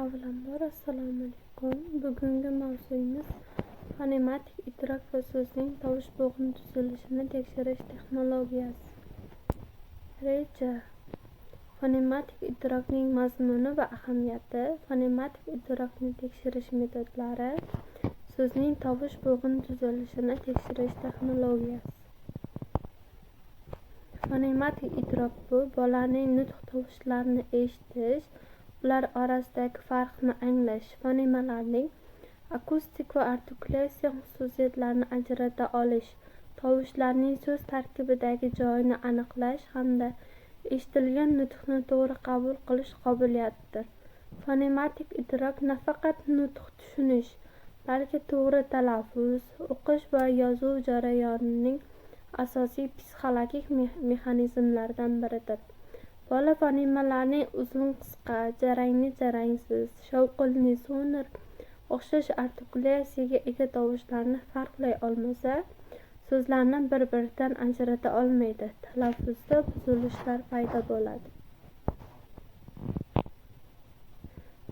Avvalambor assalomu alaykum. Bugungi mavzuyimiz fonematik idrok va so'zning tovush bo'g'in tuzilishini tekshirish texnologiyasi. Reja. Fonematik idrokning mazmuni va ahamiyati, fonematik idrokni tekshirish metodlari, so'zning tovush bo'g'in tuzilishini tekshirish texnologiyasi. Fonematik idrok bu bolaning nutq tovushlarini eshitish, ular orasidagi farqni anglash, fonemalarning akustik va artikulyatsiya xususiyatlarini ajrata olish, tovushlarning so'z tarkibidagi joyini aniqlash hamda eshitilgan nutqni to'g'ri qabul qilish qobiliyatidir. Fonematik idrok nafaqat nutq tushunish, balki to'g'ri talaffuz, o'qish va yozuv jarayonining asosiy psixologik mexanizmlaridan biridir. Bola fonemalarning uzun-qisqa, jarangli-jarangsiz, shovqinli-so'nir o'xshash artikulyatsiyaga ega tovushlarni farqlay olmasa, so'zlarni bir-biridan ajrata olmaydi, talaffuzda buzilishlar paydo bo'ladi.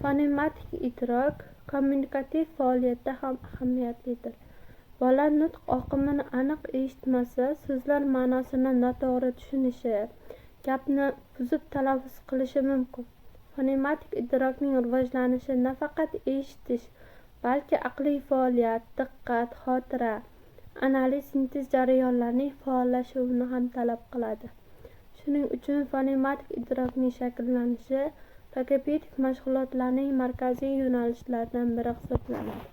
Fonematik idrok kommunikativ faoliyatda ham ahamiyatlidir. Bola nutq oqimini aniq eshitmasa, so'zlar ma'nosini noto'g'ri tushunishi, gapni buzib talaffuz qilishi mumkin. Fonematik idrokning rivojlanishi nafaqat eshitish, balki aqliy faoliyat, diqqat, xotira, analiz, sintez jarayonlarining faollashuvini ham talab qiladi. Shuning uchun fonematik idrokning shakllanishi logopedik mashg'ulotlarning markaziy yo'nalishlaridan biri hisoblanadi.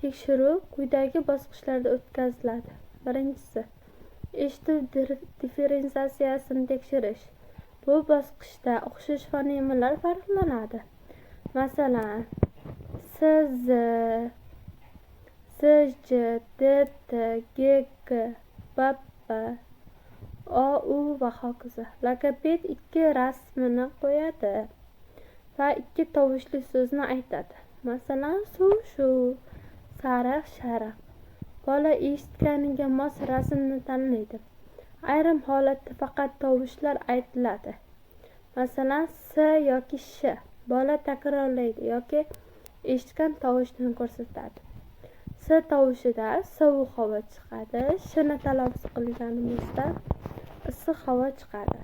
Tekshiruv quyidagi bosqichlarda o'tkaziladi. Birinchisi, eshituv differensiatsiyasini tekshirish. Bu bosqichda o'xshash fonemalar farqlanadi. Masalan, SZ, SJ, DT, GG, BB, OU va hokazo. Logoped ikki rasmini qo'yadi va ikki tovushli so'zni aytadi. Masalan, suv-shuv, sariq-shariq. Bola eshitganiga mos rasmni tanlaydi. Ayrim holatda faqat tovushlar aytiladi. Masalan, S yoki Sh. Bola takrorlaydi yoki eshitgan tovushni ko'rsatadi. S tovushida sovuq havo chiqadi, Shni talaffuz qilganimizda issiq havo chiqadi.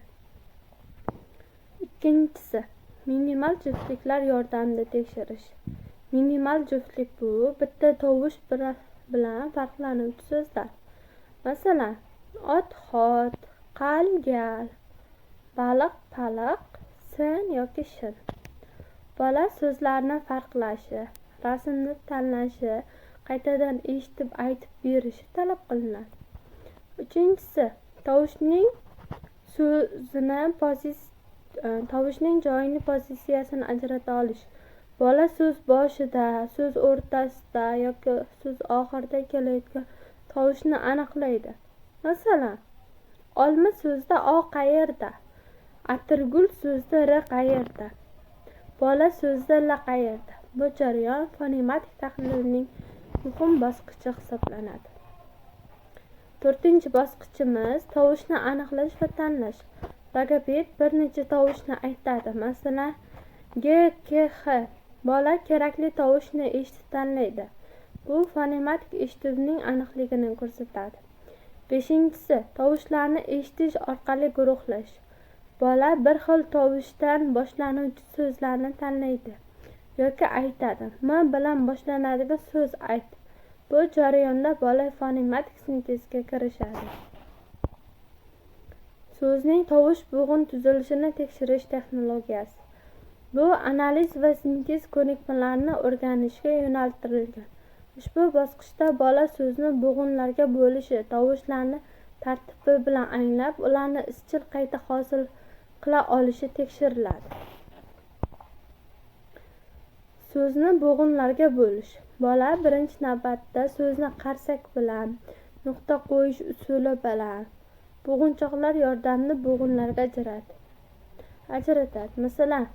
Ikkinchisi, minimal juftliklar yordamida tekshirish. Minimal juftlik bu bitta tovush bilan farqlanuvchi so'zlar. Masalan, ot-xot, qal-gal, baliq-paliq, sin yoki shin. Bola so'zlarni farqlashi, rasmni tanlashi, qaytadan eshitib aytib berishi talab qilinadi. Uchinchisi, tovushning joyini, pozitsiyasini ajrata olish. Bola so'z boshida, so'z o'rtasida yoki so'z oxirida kelayotgan tovushni aniqlaydi. Masalan, olma so'zda O qayerda? Atirgul so'zda R qayerda? Bola so'zda L qayerda? Bu jarayon fonematik tahlilning muhim bosqichi hisoblanadi. To'rtinchi bosqichimiz tovushni aniqlash va tanlash. Logoped bir necha tovushni aytadi. Masalan, G, K, H. Bola kerakli tovushni eshitib tanlaydi. Bu fonematik eshituvning aniqligini ko'rsatadi. Beshinchisi, tovushlarni eshitish orqali guruhlash. Bola bir xil tovushdan boshlanuvchi so'zlarni tanlaydi yoki aytadi. M bilan boshlanadigan so'z ayt. Bu jarayonda bola fonematik sintezga kirishadi. So'zning tovush bo'g'in tuzilishini tekshirish texnologiyasi. Bu analiz va sintez ko'nikmalarini o'rganishga yo'naltirilgan. Ushbu bosqichda bola so'zni bo'g'inlarga bo'lishi, tovushlarni tartibi bilan anglab, ularni izchil qayta hosil qila olishi tekshiriladi. So'zni bo'g'inlarga bo'lish. Bola birinchi navbatda so'zni qarsak bilan, nuqta qo'yish usuli bilan, bo'g'inchoqlar yordamida bo'g'inlarga ajratadi. Masalan,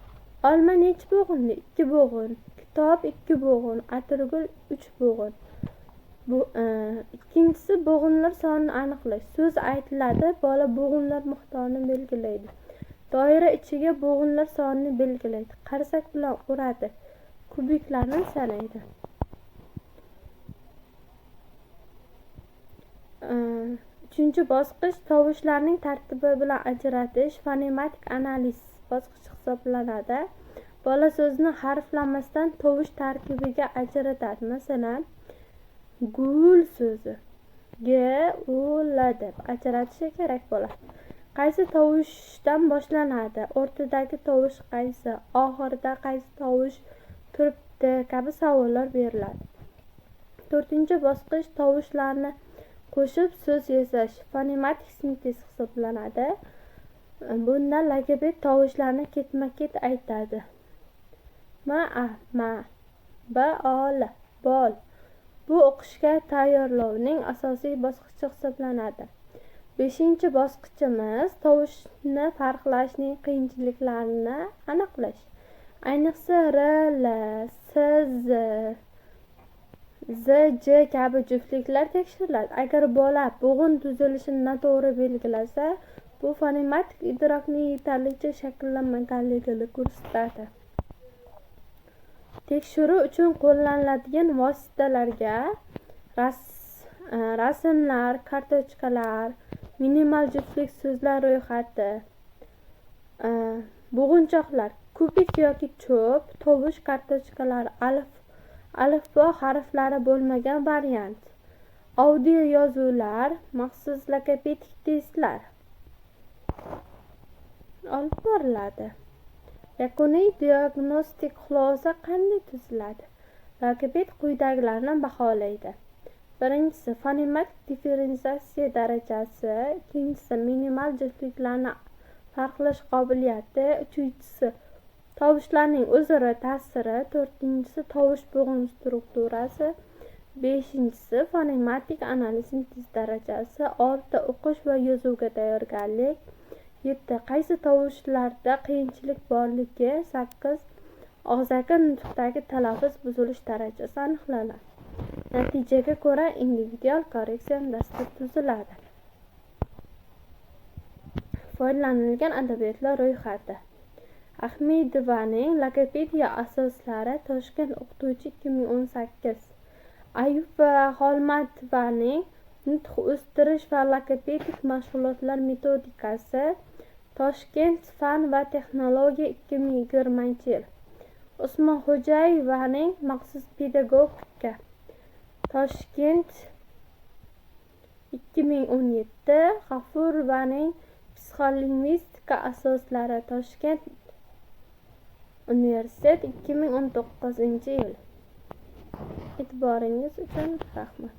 olma necha bo'g'inli? 2 bo'g'in. Kitob 2 bo'g'in. Atirgul 3 bo'g'in. Ikkinchisi, bo'g'inlar sonini aniqlash. So'z aytiladi, bola bo'g'inlar miqdorini belgilaydi. Doira ichiga bo'g'inlar sonini belgilaydi. Qarsak bilan uradi. Kubiklarni sanaydi. Uchinchi bosqich tovushlarning tartibi bilan ajratish fonematik analiz bosqichi hisoblanadi. Bola so'zni harflamasdan tovush tarkibiga ajratadi. Masalan, gul so'zi g u l deb ajratishi kerak bo'ladi. Qaysi tovushdan boshlanadi? O'rtadagi tovush qaysi? Oxirida qaysi tovush turibdi? Kabi savollar beriladi. To'rtinchi bosqich tovushlarni qo'shib so'z yasash fonematik sintez hisoblanadi. Bunda logoped tovushlarni ketma-ket aytadi. Ma, ba, l, bol. Bu o'qishga tayyorlovning asosiy bosqichi hisoblanadi. 5-bosqichimiz tovushni farqlashning qiyinchiliklarini aniqlash. Ayniqsa r, l, s, z, j kabi juftliklar tekshiriladi. Agar bola bo'g'in tuzilishini noto'g'ri belgilasa, bu fonematik idrokning yetarlicha shakllanmaganligini ko'rsatadi. Tekshiruv uchun qo'llaniladigan vositalarga rasmlar, kartochkalar, minimal juftlik so'zlar ro'yxati, bo'g'inchoqlar, kubik yoki cho'p, tovush kartochkalari, alifbo harflari bo'lmagan variant, audio yozuvlar, maxsus logopedik testlar olib boriladi. Yakuniy diagnostik xulosa qanday tuziladi? Logoped quyidagilarni baholaydi. Birinchisi, fonematik differensiatsiya darajasi. Ikkinchisi, minimal juftliklarni farqlash qobiliyati. Uchinchisi, tovushlarning o'zaro ta'siri. To'rtinchisi, tovush bo'g'in strukturasi. Beshinchisi, fonematik analiz sintez darajasi. 6. O'qish va yozuvga tayyorgarlik. 7. Qaysi tovushlarda qiyinchilik borligi. 8. Og'zaki nutqdagi talaffuz buzilish darajasi aniqlanadi. Natijaga ko'ra individual korreksion dastur tuziladi. Foydalanilgan adabiyotlar ro'yxati. Ahmedovaning Logopediya asoslari, Toshkent o'qituvchi 2018. Ayubova Xolmatovaning Nutq o'stirish va logopedik mashg'ulotlar metodikasi, Toshkent fan va texnologiya 2020 yil. Usmonxo'jayevaning maxsus pedagogika, Toshkent 2017. G'afurovaning psixolingvistika asoslari, Toshkent universitet 2019 yil. E'tiboringiz uchun rahmat.